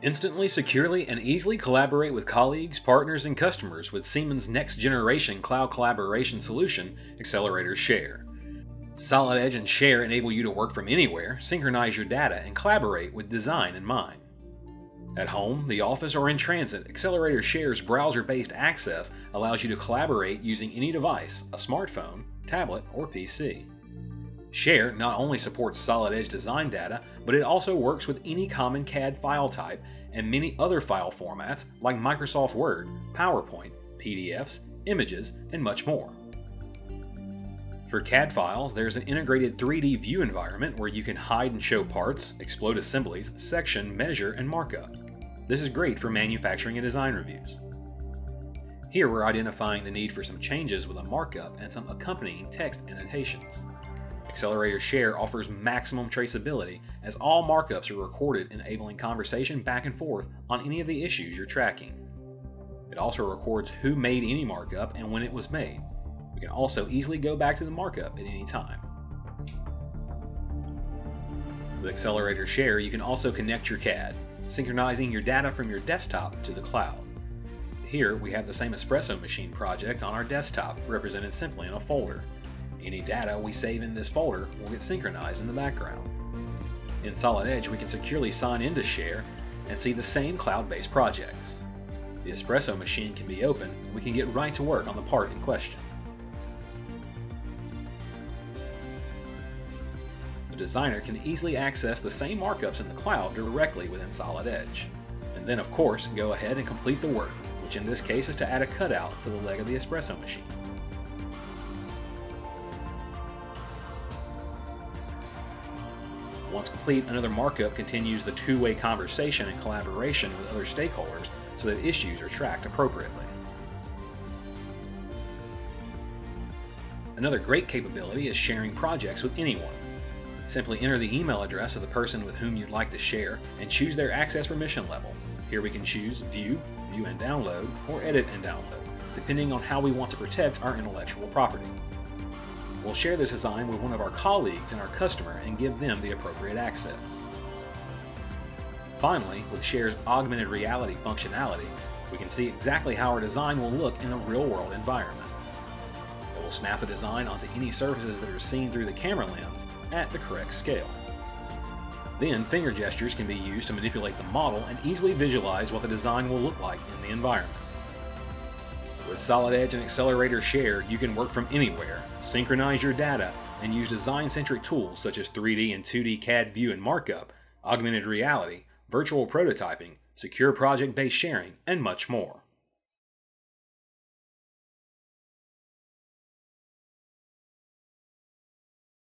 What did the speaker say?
Instantly, securely, and easily collaborate with colleagues, partners, and customers with Siemens' next-generation cloud collaboration solution, Xcelerator Share. Solid Edge and Share enable you to work from anywhere, synchronize your data, and collaborate with design in mind. At home, the office, or in transit, Xcelerator Share's browser-based access allows you to collaborate using any device, a smartphone, tablet, or PC. Share not only supports Solid Edge design data, but it also works with any common CAD file type and many other file formats like Microsoft Word, PowerPoint, PDFs, images, and much more. For CAD files, there's an integrated 3D view environment where you can hide and show parts, explode assemblies, section, measure, and markup. This is great for manufacturing and design reviews. Here we're identifying the need for some changes with a markup and some accompanying text annotations. Xcelerator Share offers maximum traceability as all markups are recorded, enabling conversation back and forth on any of the issues you're tracking. It also records who made any markup and when it was made. We can also easily go back to the markup at any time. With Xcelerator Share, you can also connect your CAD, synchronizing your data from your desktop to the cloud. Here we have the same espresso machine project on our desktop, represented simply in a folder. Any data we save in this folder will get synchronized in the background. In Solid Edge, we can securely sign into Share and see the same cloud-based projects. The espresso machine can be opened, and we can get right to work on the part in question. The designer can easily access the same markups in the cloud directly within Solid Edge. And then, of course, go ahead and complete the work, which in this case is to add a cutout to the leg of the espresso machine. Once complete, another markup continues the two-way conversation and collaboration with other stakeholders so that issues are tracked appropriately. Another great capability is sharing projects with anyone. Simply enter the email address of the person with whom you'd like to share and choose their access permission level. Here we can choose View, View and Download, or Edit and Download, depending on how we want to protect our intellectual property. We'll share this design with one of our colleagues and our customer and give them the appropriate access. Finally, with Share's augmented reality functionality, we can see exactly how our design will look in a real-world environment. It will snap the design onto any surfaces that are seen through the camera lens at the correct scale. Then, finger gestures can be used to manipulate the model and easily visualize what the design will look like in the environment. With Solid Edge and Xcelerator Share, you can work from anywhere, synchronize your data, and use design-centric tools such as 3D and 2D CAD view and markup, augmented reality, virtual prototyping, secure project-based sharing, and much more.